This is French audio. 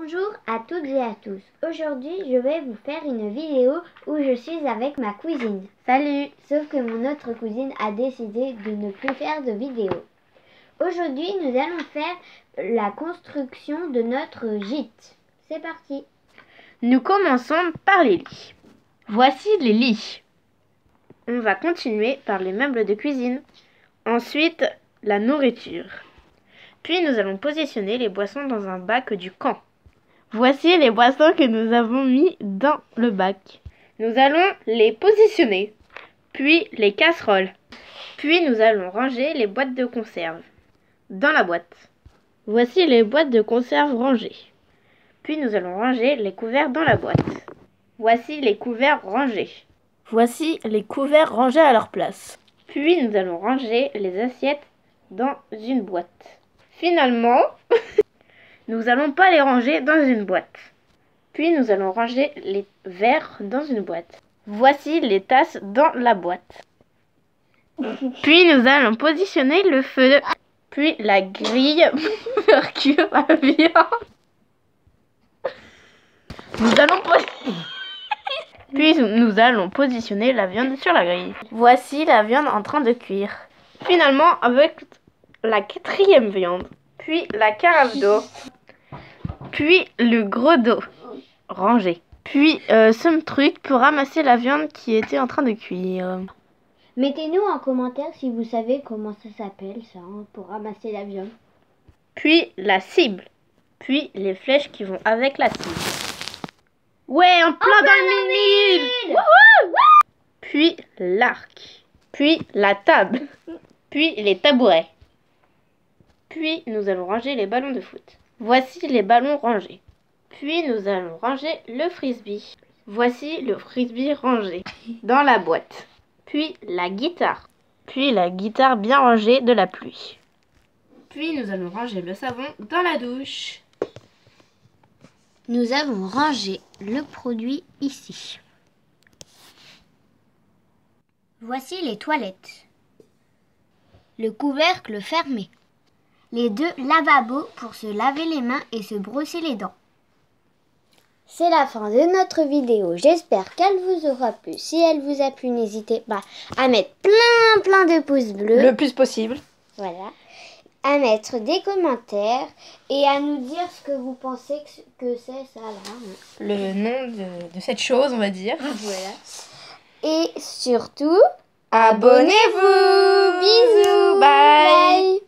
Bonjour à toutes et à tous. Aujourd'hui, je vais vous faire une vidéo où je suis avec ma cousine. Salut! Sauf que mon autre cousine a décidé de ne plus faire de vidéo. Aujourd'hui, nous allons faire la construction de notre gîte. C'est parti! Nous commençons par les lits. Voici les lits. On va continuer par les meubles de cuisine. Ensuite, la nourriture. Puis nous allons positionner les boissons dans un bac du camp. Voici les boissons que nous avons mis dans le bac. Nous allons les positionner. Puis les casseroles. Puis nous allons ranger les boîtes de conserve dans la boîte. Voici les boîtes de conserve rangées. Puis nous allons ranger les couverts dans la boîte. Voici les couverts rangés. Voici les couverts rangés à leur place. Puis nous allons ranger les assiettes dans une boîte. Finalement, nous n'allons pas les ranger dans une boîte. Puis nous allons ranger les verres dans une boîte. Voici les tasses dans la boîte. Puis nous allons positionner le feu. Puis la grille pour cuire la viande. Puis nous allons positionner la viande sur la grille. Voici la viande en train de cuire. Finalement, avec la quatrième viande, puis la carafe d'eau, puis le gros dos rangé, puis ce truc pour ramasser la viande qui était en train de cuire. Mettez-nous en commentaire si vous savez comment ça s'appelle ça, pour ramasser la viande. Puis la cible, puis les flèches qui vont avec la cible. Ouais, en plein dans le mille. Puis l'arc, puis la table, puis les tabourets. Puis nous allons ranger les ballons de foot. Voici les ballons rangés. Puis nous allons ranger le frisbee. Voici le frisbee rangé dans la boîte. Puis la guitare. Puis la guitare bien rangée de la pluie. Puis nous allons ranger le savon dans la douche. Nous avons rangé le produit ici. Voici les toilettes. Le couvercle fermé. Les deux lavabos pour se laver les mains et se brosser les dents. C'est la fin de notre vidéo. J'espère qu'elle vous aura plu. Si elle vous a plu, n'hésitez pas à mettre plein de pouces bleus. Le plus possible. Voilà. À mettre des commentaires et à nous dire ce que vous pensez que c'est ça là. Le nom de cette chose, on va dire. Voilà. Et surtout, abonnez-vous. bisous. Bye.